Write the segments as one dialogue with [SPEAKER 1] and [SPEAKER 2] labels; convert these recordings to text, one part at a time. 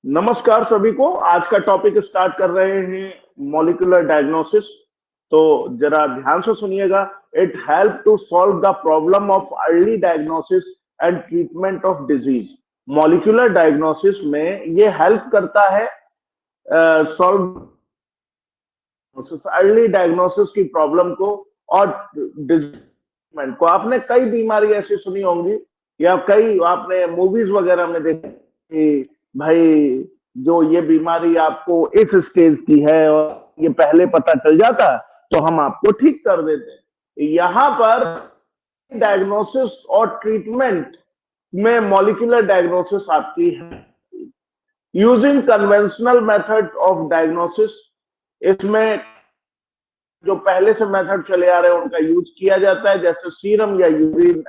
[SPEAKER 1] नमस्कार सभी को। आज का टॉपिक स्टार्ट कर रहे हैं मॉलिक्यूलर डायग्नोसिस। तो जरा ध्यान से सुनिएगा। It help to solve the problem of early diagnosis and treatment of disease. Molecular diagnosis में ये हेल्प करता है सॉल्व अर्ली डायग्नोसिस की प्रॉब्लम को और डिजीज को। आपने कई बीमारी ऐसी सुनी होंगी या कई आपने मूवीज वगैरह में देखा कि भाई जो ये बीमारी आपको इस स्टेज की है और ये पहले पता चल जाता तो हम आपको ठीक कर देते। यहाँ पर डायग्नोसिस और ट्रीटमेंट में मॉलिक्यूलर डायग्नोसिस आपकी है using conventional method of diagnosis. इसमें जो पहले से मेथड चले आ रहे हैं उनका यूज किया जाता है, जैसे सीरम या यूरिन।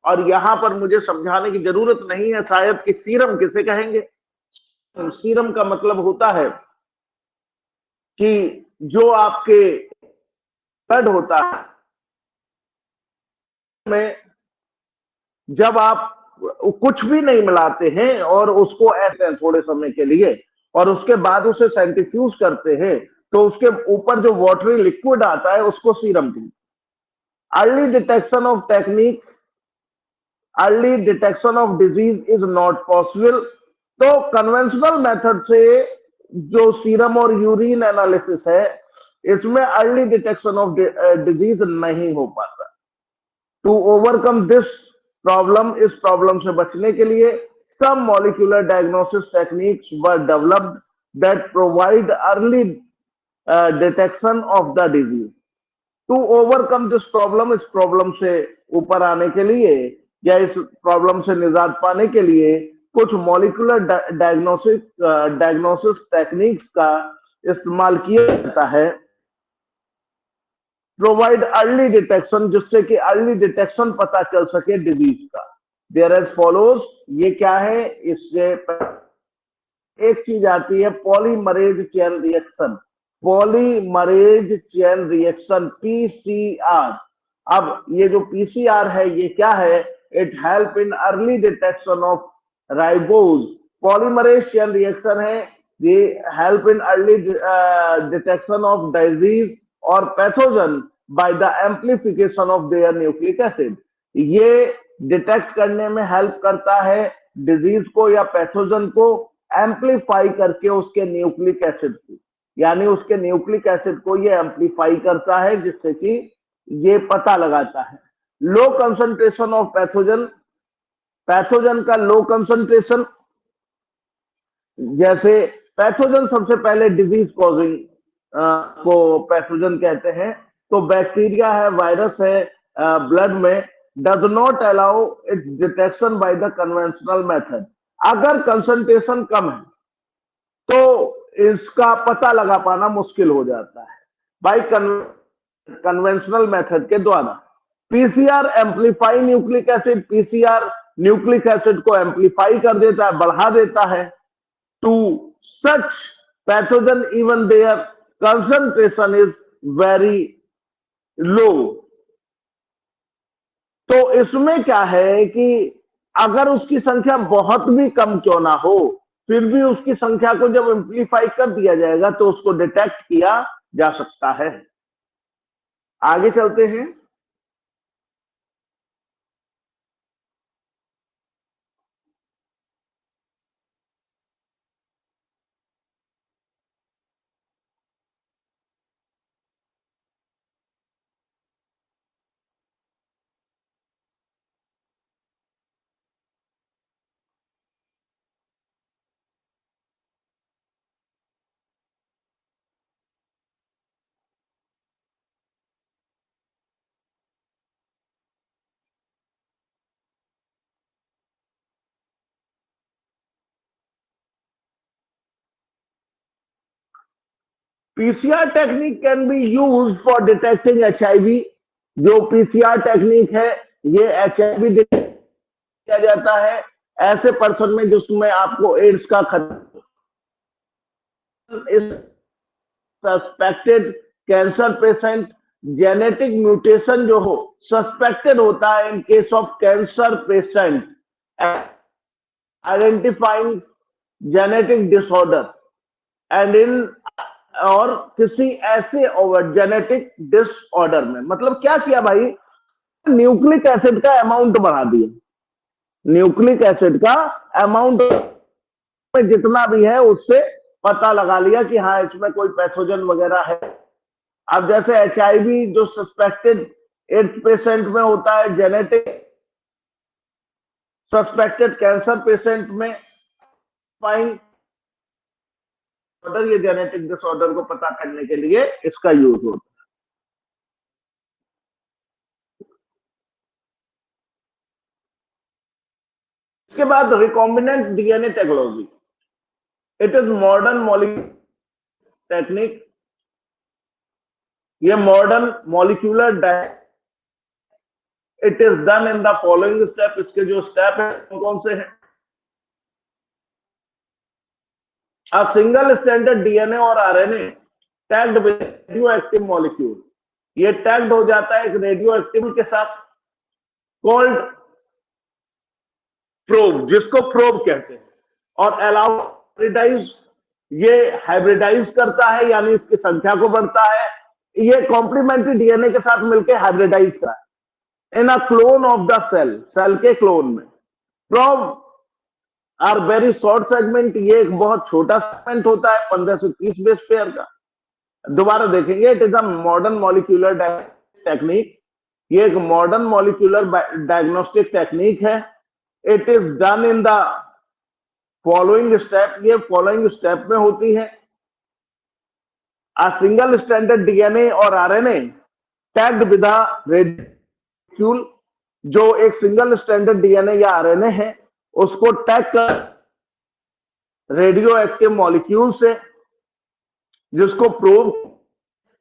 [SPEAKER 1] और यहां पर मुझे समझाने की जरूरत नहीं है शायद कि सीरम किसे कहेंगे। सीरम का मतलब होता है कि जो आपके ब्लड होता है में जब आप कुछ भी नहीं मिलाते हैं और उसको ऐसे हैं थोड़े समय के लिए और उसके बाद उसे सेंट्रीफ्यूज करते हैं तो उसके ऊपर जो वाटरी लिक्विड आता है उसको सीरम कहते हैं। Early detection of disease is not possible. तो कन्वेंशनल मेथड से जो सीरम और यूरिन एनालिसिस है इसमें अर्ली डिटेक्शन ऑफ डिजीज नहीं हो पाता। टू ओवरकम दिस प्रॉब्लम, इस प्रॉब्लम से बचने के लिए some molecular diagnosis techniques were developed that provide early detection of the disease. To overcome this problem, इस प्रॉब्लम से ऊपर आने के लिए या इस प्रॉब्लम से निजात पाने के लिए कुछ मॉलिक्यूलर डायग्नोसिस टेक्निक्स का इस्तेमाल किया जाता है। प्रोवाइड अर्ली डिटेक्शन, जिससे कि अर्ली डिटेक्शन पता चल सके डिजीज का। देयर एज फॉलोज, ये क्या है, इससे एक चीज आती है polymerase chain reaction. Polymerase chain reaction PCR. अब ये जो पीसीआर है ये क्या है? It help in early detection of ribose. Polymerase chain reaction है, ये help in early detection of disease और pathogen by the amplification of their nucleic acid. ये डिटेक्ट करने में हेल्प करता है डिजीज को या पैथोजन को एम्प्लीफाई करके उसके न्यूक्लिक एसिड को, यानी उसके न्यूक्लिक एसिड को ये एम्प्लीफाई करता है जिससे कि ये पता लगाता है। Low concentration of pathogen, pathogen का लो कंसंट्रेशन, जैसे पैथोजन सबसे पहले डिजीज कॉजिंग को पैथोजन कहते हैं। तो बैक्टीरिया है, वायरस है ब्लड में, does not allow it's detection by the conventional method. अगर कंसंट्रेशन कम है तो इसका पता लगा पाना मुश्किल हो जाता है बाय कन्वेंशनल मेथड के द्वारा। PCR amplify nucleic acid, PCR nucleic acid को एम्प्लीफाई कर देता है, बढ़ा देता है। To such pathogen even their concentration is very low. तो इसमें क्या है कि अगर उसकी संख्या बहुत भी कम क्यों ना हो फिर भी उसकी संख्या को जब एम्प्लीफाई कर दिया जाएगा तो उसको डिटेक्ट किया जा सकता है। आगे चलते हैं। PCR technique can be use for detecting HIV. जो पीसीआर टेक्निक है ये एचआईवी डिटेक्ट किया जाता है ऐसे पर्सन में जिसमें आपको एड्स का खतरा, suspected cancer patient, genetic mutation जो हो सस्पेक्टेड होता है in case of cancer patient, identifying genetic disorder and in और किसी ऐसे ओवर जेनेटिक डिसऑर्डर में, मतलब क्या किया भाई, न्यूक्लिक एसिड का अमाउंट बढ़ा दिया, न्यूक्लिक एसिड का अमाउंट में जितना भी है उससे पता लगा लिया कि हाँ इसमें कोई पैथोजन वगैरह है। अब जैसे HIV जो सस्पेक्टेड 8% में होता है, जेनेटिक सस्पेक्टेड कैंसर पेशेंट में फाइन ऑर्डर, ये जेनेटिक डिसऑर्डर को पता करने के लिए इसका यूज होता है। इसके बाद recombinant DNA technology, it is modern molecular technique. ये modern molecular it is done in the following step. इसके जो स्टेप है कौन से हैं? A single stranded DNA और RNA tagged with radio active molecule, ये टैग्ड हो जाता है एक रेडियो एक्टिव के साथ, कॉल्ड प्रोब, जिसको प्रोब कहते हैं, और अलाउ हाइब्रिडाइज, ये हाइब्रिडाइज करता है यानी इसकी संख्या को बढ़ता है, ये कॉम्प्लीमेंट्री DNA के साथ मिलकर हाइब्रिडाइज करता है in a clone of the cell, cell के क्लोन में। Probe are very short segment, ये एक बहुत छोटा सेगमेंट होता है 15 से 30 बेस पेयर का। दोबारा देखेंगे, it is a modern molecular technique, ये एक मॉडर्न मॉलिक्यूलर डायग्नोस्टिक टेक्निक है। It is done in the following step, ये फॉलोइंग स्टेप में होती है। अ सिंगल स्ट्रैंडेड DNA और RNA tagged with a radio, जो एक सिंगल स्ट्रैंडेड DNA या RNA है उसको टैग कर रेडियो एक्टिव मॉलिक्यूल से, जिसको probe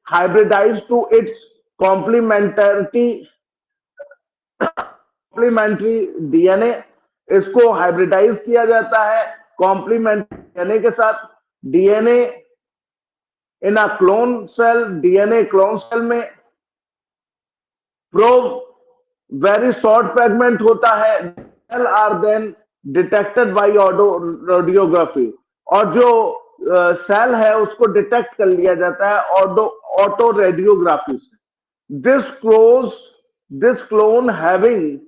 [SPEAKER 1] hybridize to its complementary DNA, इसको हाइब्रिडाइज किया जाता है कॉम्प्लीमेंट्री DNA के साथ। DNA in a clone cell, DNA clone cell में प्रोब वेरी शॉर्ट फ्रेगमेंट होता है, cell are then detected by radiography, और जो सेल है उसको डिटेक्ट कर लिया जाता है ऑटो रेडियोग्राफी से। दिस क्लोन हैविंग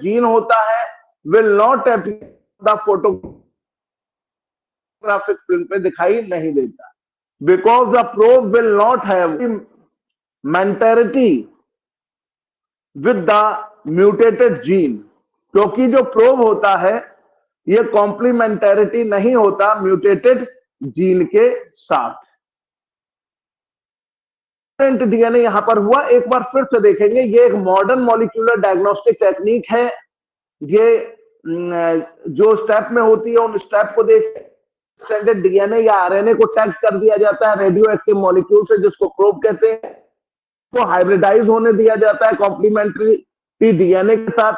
[SPEAKER 1] जीन होता है will not appear the photographic film पे दिखाई नहीं देता, because the probe will not have complementarity with the mutated gene, क्योंकि जो प्रोब होता है ये कॉम्प्लीमेंटेरिटी नहीं होता म्यूटेटेड जीन के साथ। DNA यहां पर हुआ, एक बार फिर से देखेंगे, ये एक मॉडर्न मॉलिक्यूलर डायग्नोस्टिक टेक्निक है। ये जो स्टेप में होती है उन स्टेप को देख स्ट्रैंडेड DNA या RNA को टैग कर दिया जाता है रेडियो एक्टिव मॉलिक्यूल से, जिसको प्रोब कहते हैं, को हाइब्रिडाइज होने दिया जाता है कॉम्प्लीमेंट्री DNA के साथ।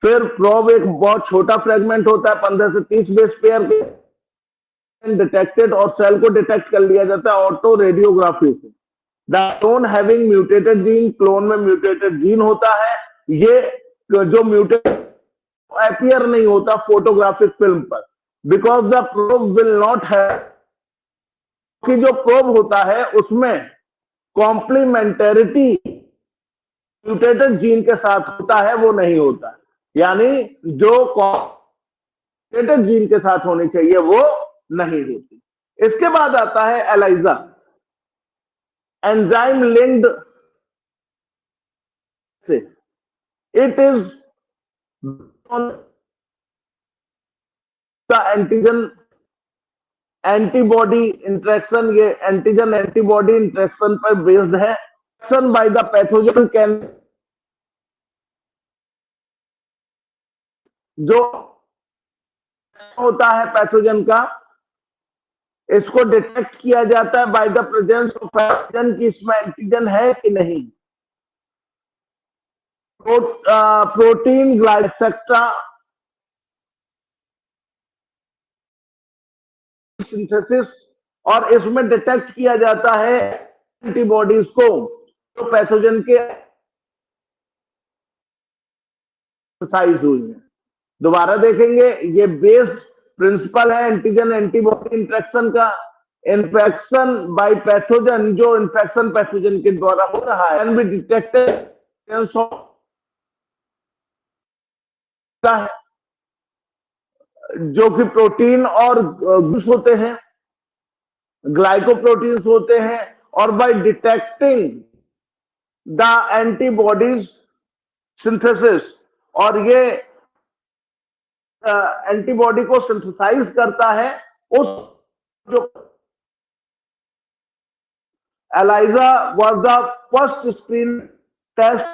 [SPEAKER 1] फिर प्रोब एक बहुत छोटा फ्रेगमेंट होता है 15 से 30 बेस पेयर के, डिटेक्टेड और सेल को डिटेक्ट कर लिया जाता है ऑटो रेडियोग्राफी से। The clone having mutated gene, clone में म्यूटेटेड जीन होता है, ये जो म्यूटेट अपीयर नहीं होता फोटोग्राफिक फिल्म पर, because the probe will not have, कि जो प्रोब होता है उसमें कॉम्प्लीमेंटेरिटी म्यूटेटेड जीन के साथ होता है वो नहीं होता, यानी जो म्यूटेटेड जीन के साथ होनी चाहिए वो नहीं होती। इसके बाद आता है एलाइजा, एंजाइम लिंक्ड से, it is the antigen antibody interaction, ये एंटीजन एंटीबॉडी इंटरेक्शन पर बेस्ड है। बाय द पैथोजन कैन, जो होता है पैथोजन का, इसको डिटेक्ट किया जाता है by the presence of pathogen की इसमें एंटीजन है कि नहीं। प्रोटीन ग्लाइसेक्टा सिंथेसिस, और इसमें डिटेक्ट किया जाता है एंटीबॉडीज को जो पैथोजन के एक्सरसाइज हुई है। दोबारा देखेंगे, ये बेस्ड प्रिंसिपल है एंटीजन एंटीबॉडी इंटरेक्शन का। इन्फेक्शन बाय पैथोजन, जो इन्फेक्शन पैथोजन के द्वारा हो रहा है, कैन बी डिटेक्टेड है, जो कि प्रोटीन और ग्लूकोज होते हैं, ग्लाइकोप्रोटीन्स होते हैं, और by detecting the antibodies synthesis, और ये एंटीबॉडी को सिंथेसाइज करता है उस जो ELISA was the first screen test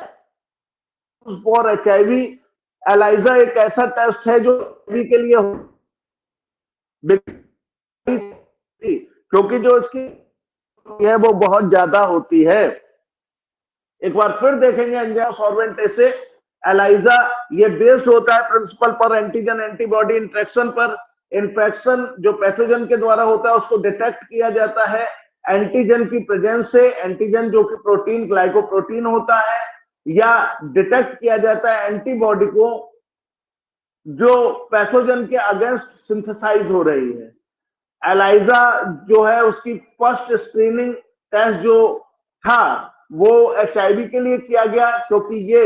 [SPEAKER 1] for HIV. ELISA एक ऐसा टेस्ट है जो एचआईवी के लिए क्योंकि जो इसकी है वो बहुत ज्यादा होती है। एक बार फिर देखेंगे एंजाइम सॉल्वेंट से एलाइजा, ये बेस्ड होता है प्रिंसिपल पर एंटीजन एंटीबॉडी इंटरेक्शन पर। इन्फेक्शन जो पैथोजन के द्वारा होता है उसको डिटेक्ट किया जाता है एंटीजन की प्रेजेंस से, एंटीजन जो कि प्रोटीन ग्लाइकोप्रोटीन होता है, या डिटेक्ट किया जाता है एंटीबॉडी को जो पैथोजन के अगेंस्ट सिंथेसाइज हो रही है। एलाइजा जो है उसकी फर्स्ट स्क्रीनिंग टेस्ट जो था वो एचआईवी के लिए किया गया, क्योंकि ये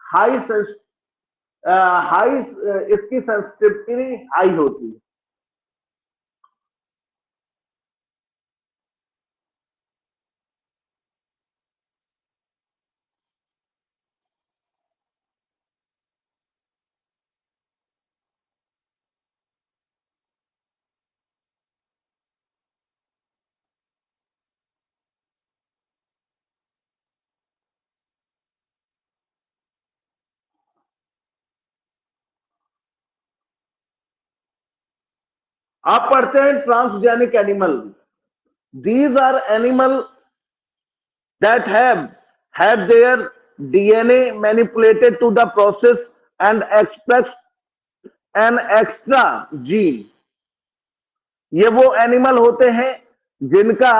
[SPEAKER 1] हाई इसकी सेंसिटिविटी हाई होती है। आप पढ़ते हैं transgenic animal, these are animal that have their DNA manipulated to the process and express an extra gene। ये वो एनिमल होते हैं जिनका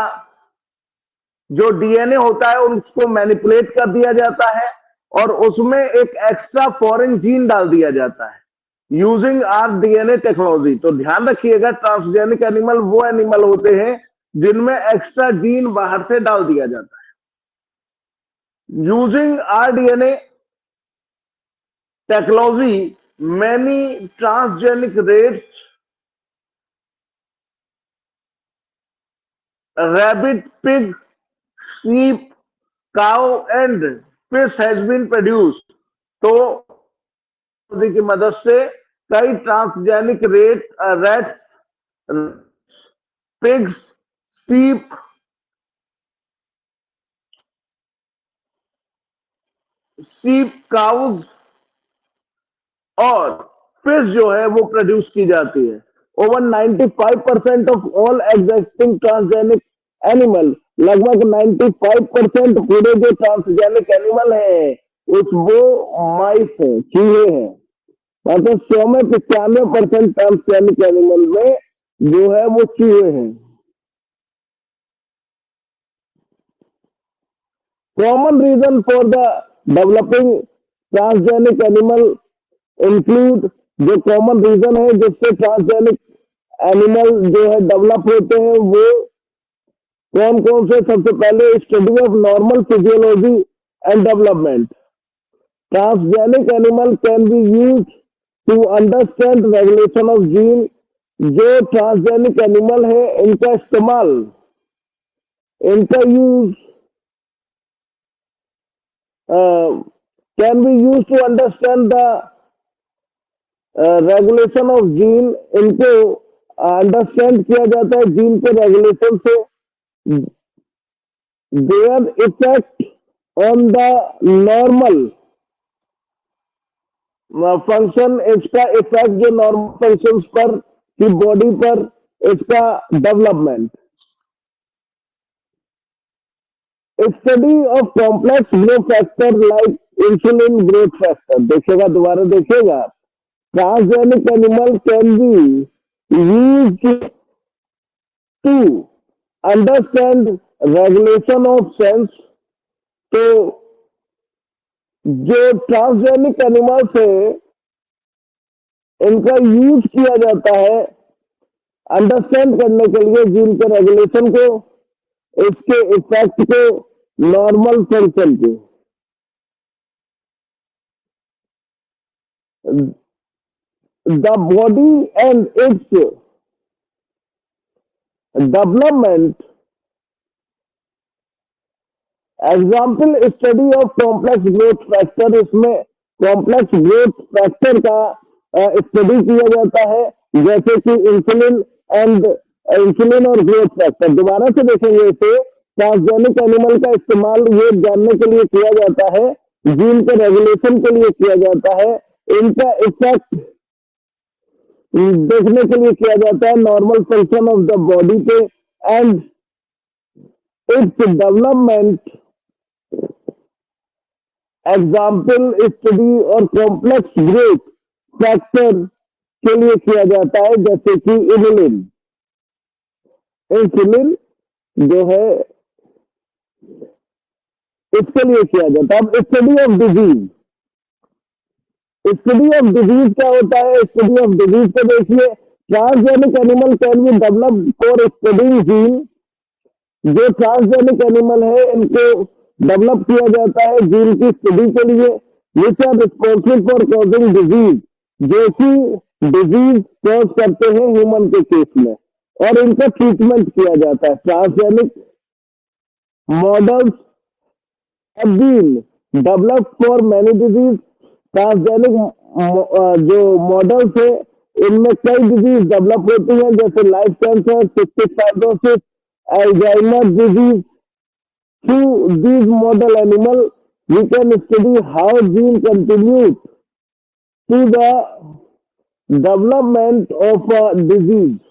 [SPEAKER 1] जो डीएनए होता है उसको मैनिपुलेट कर दिया जाता है और उसमें एक एक्स्ट्रा फॉरेन जीन डाल दिया जाता है यूजिंग आर डीएनए टेक्नोलॉजी। तो ध्यान रखिएगा, ट्रांसजेनिक एनिमल वो एनिमल होते हैं जिनमें एक्स्ट्रा जीन बाहर से डाल दिया जाता है। Using rDNA technology, many transgenic rats, rabbit, pig, sheep, cow and fish has been produced। तो की मदद से कई transgenic rats, pigs, sheep, cows और फिश जो है वो प्रोड्यूस की जाती है। Over 95% of all existing transgenic animal, लगभग 95% पूरे जो ट्रांसजेनिक एनिमल है उस वो माइस है, चूहे हैं। मतलब 100 में 95% ट्रांसजेनिक एनिमल में जो है वो चूहे हैं। Common reason for the developing transgenic animal include, जो कॉमन रीजन है जिससे ट्रांसजेनिक एनिमल जो है डेवलप होते हैं वो कौन कौन से? सबसे पहले study of normal physiology and development. Transgenic animal can be use to understand regulation of gene. जो ट्रांसजेनिक एनिमल है इनका इस्तेमाल, इनका use can be use to understand the regulation of gene. इनको अंडरस्टैंड किया जाता है जीन के रेगुलेशन से। Their effect on the normal function, इसका इफेक्ट जो नॉर्मल फंक्शंस पर की बॉडी पर, इसका development. Study of complex growth factor like insulin growth factor. देखिएगा, दोबारा देखिएगा, transgenic animal can be used to understand regulation of sense. तो जो ट्रांसजेनिक एनिमल्स है, इनका यूज किया जाता है अंडरस्टैंड करने के लिए जीन के रेगुलेशन को, इसके इफेक्ट को, नॉर्मल फंक्शन को। The body and its development, example study of complex growth factor, इसमें कॉम्प्लेक्स ग्रोथ फैक्टर का स्टडी किया जाता है, जैसे कि इंसुलिन एंड इंसुलिन और ग्रोथ फैक्टर। दोबारा से देखेंगे इसे, ट्रांसजेनिक एनिमल का इस्तेमाल ये जानने के लिए किया जाता है, जीन के रेगुलेशन के लिए किया जाता है, इनका इफेक्ट देखने के लिए किया जाता है normal function of the body पे, and its development, example study और कॉम्प्लेक्स ग्रोथ फैक्टर के लिए किया जाता है, जैसे कि इनुलिन। इंसुलिन जो है इसके लिए किया जाता है। अब study of disease, study of disease क्या होता है? स्टडी ऑफ डिजीज को देखिए, transgenic animal can be develop for studying gene. जो ट्रांसजेनिक एनिमल है, इनको डेवलप किया जाता है जीन की स्टडी के लिए, which are responsible for causing disease, जो कि डिजीज कॉज करते हैं ह्यूमन के केस में, और इनका ट्रीटमेंट किया जाता है। Transgenic models have been develop for many disease. Transgenic जो मॉडल्स है, इनमें कई डिजीज डेवलप होती हैं, जैसे life cancer, cystic fibrosis, Alzheimer disease. Through these model animal, we can study how gene contribute to the development of a disease.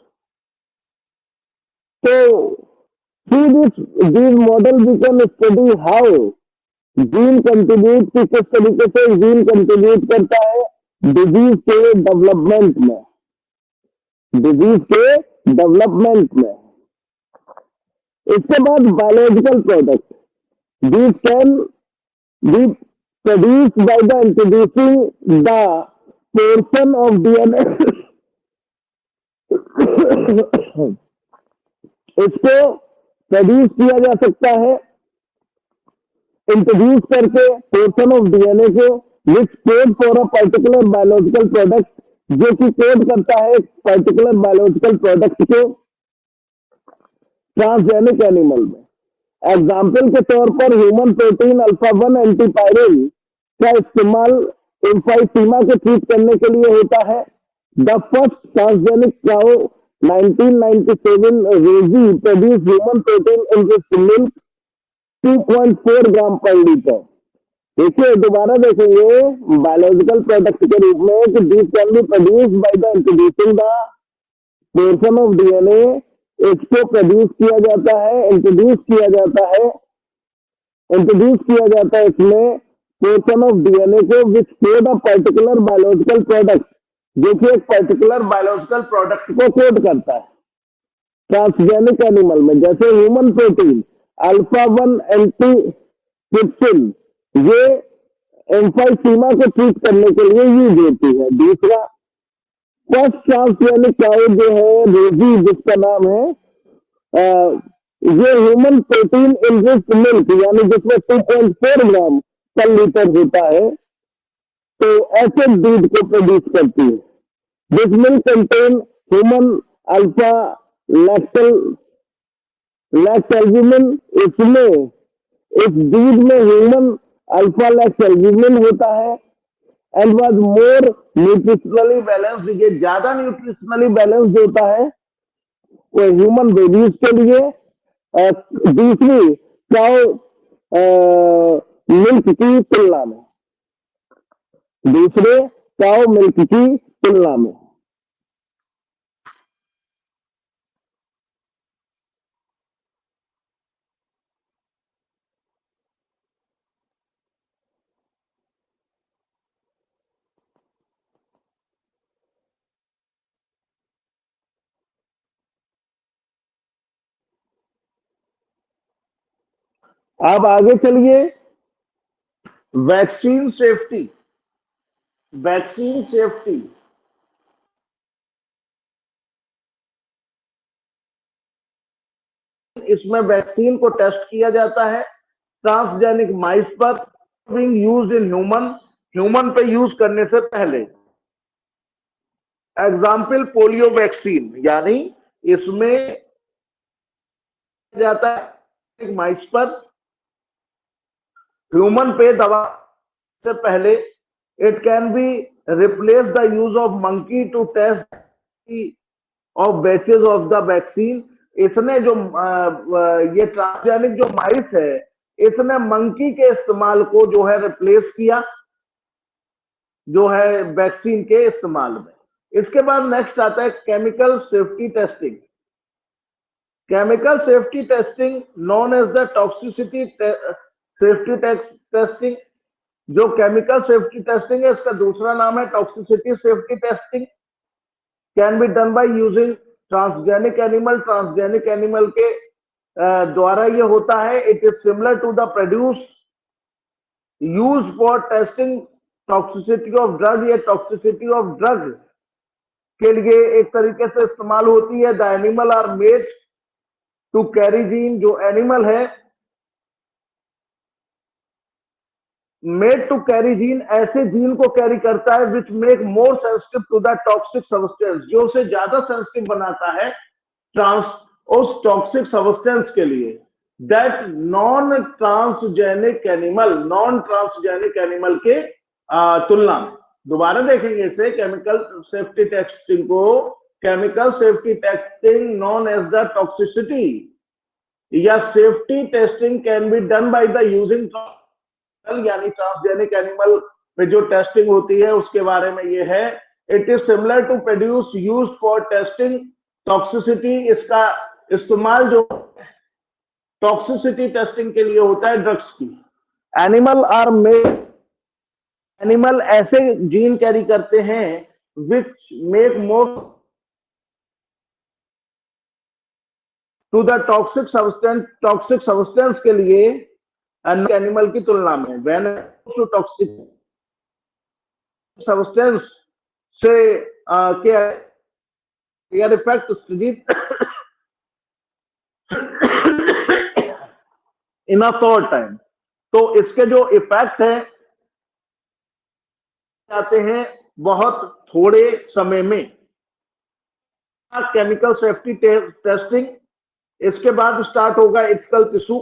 [SPEAKER 1] So, through these model, we can study how gene contribute, कि किस तरीके से gene contribute करता है disease के development में, disease के development में। इसके बाद biological product, these can be produced by the introducing the portion of DNA इसको प्रोड्यूस किया जा सकता है इंट्रोड्यूस करके पोर्शन ऑफ डीएनए को, विच code for a particular biological product, जो कि कोड करता है पर्टिकुलर बायोलॉजिकल प्रोडक्ट को ट्रांसजेनिक एनिमल में। एग्जाम्पल के तौर पर ह्यूमन प्रोटीन अल्फा 1 एंटीपायरिन का इस्तेमाल एम्फाइसीमा को ट्रीट करने के लिए होता है। द फर्स्ट ट्रांसजेनिक काउ 1997 रोजी produce human protein in this milk 2.4 ग्राम पर लीटर। देखिए, दोबारा देखेंगे बायोलॉजिकल प्रोडक्ट के रूप में कि this can be produce by the introducing the portion of DNA, इसको प्रोड्यूस किया जाता है, इंट्रोड्यूस किया जाता है, इंट्रोड्यूस किया जाता है इसमें पोर्शन ऑफ डीएनए को, विच code a particular biological product, जो कि एक पर्टिकुलर बायोलॉजिकल प्रोडक्ट को कोड करता है ट्रांसजेनिक एनिमल में। जैसे ह्यूमन प्रोटीन अल्फा 1 एंटीट्रिप्सिन, ये एम्फाइसीमा को ट्रीट करने के लिए यूज होती है। दूसरा, फर्स्ट ट्रांसजेनिक काउ जो है रोजी, जिसका नाम है, ये ह्यूमन प्रोटीन इनरिच्ड मिल्क, यानी जिसमें 2.4 ग्राम पर लीटर होता है, तो ऐसे दूध को प्रोड्यूस करती है। This milk contain human alpha lactalbumin, इसमें इस दूध में ह्यूमन अल्फा लैक्टोल्ब्यूमिन होता है, and was more nutritionally balanced, ये ज्यादा न्यूट्रिशनली बैलेंस्ड होता है वो ह्यूमन बेबीज के लिए। दूसरी, काउ मिल्क की तुलना में, दूसरे काउ मिल्क की तुलना में। आप आगे चलिए, वैक्सीन सेफ्टी, वैक्सीन सेफ्टी इसमें वैक्सीन को टेस्ट किया जाता है ट्रांसजेनिक माइस पर, being used in human, human पे यूज करने से पहले। एग्जाम्पल पोलियो वैक्सीन, यानी इसमें जाता है माइस पर, ह्यूमन पे दवा से पहले। It can be replace the use of monkey to test of batches of the vaccine. इसने जो ये ट्रांसजेनिक जो माइस है, इसने मंकी के इस्तेमाल को जो है रिप्लेस किया, जो है वैक्सीन के इस्तेमाल में। इसके बाद नेक्स्ट आता है chemical safety testing. Chemical safety testing known as the toxicity safety testing. जो केमिकल सेफ्टी टेस्टिंग है, इसका दूसरा नाम है toxicity safety testing. Can be done by using transgenic animal. Transgenic animal के द्वारा ये होता है। It is similar to the produce use for testing toxicity of drug. या टॉक्सिसिटी ऑफ ड्रग के लिए एक तरीके से इस्तेमाल होती है। The animal are made to carry gene. जो एनिमल है मेड टू कैरी जीन, ऐसे जीन को कैरी करता है which make more sensitive to the toxic substance, जो उसे ज्यादा सेंसिटिव बनाता है उस टॉक्सिक सब्सटेंस के लिए। That non transgenic animal, non transgenic animal के तुलना में। दोबारा देखेंगे इसे, केमिकल सेफ्टी टेस्टिंग को, chemical safety testing known as the toxicity या safety testing can be done by the using, यानी ट्रांसजेनिक एनिमल में जो टेस्टिंग होती है उसके बारे में ये है। It is similar to produce use for testing toxicity. इसका इस्तेमाल जो टॉक्सिसिटी टेस्टिंग के लिए होता है ड्रग्स की। एनिमल आर मेड, एनिमल ऐसे जीन कैरी करते हैं which make more to the toxic substance के लिए एनिमल की तुलना में। व्हेन टू टॉक्सिक सब्सटेंस से क्या effect in a short time. तो इसके जो इफेक्ट है आते हैं बहुत थोड़े समय में। केमिकल सेफ्टी टेस्टिंग, इसके बाद स्टार्ट होगा एथिकल टिश्यू।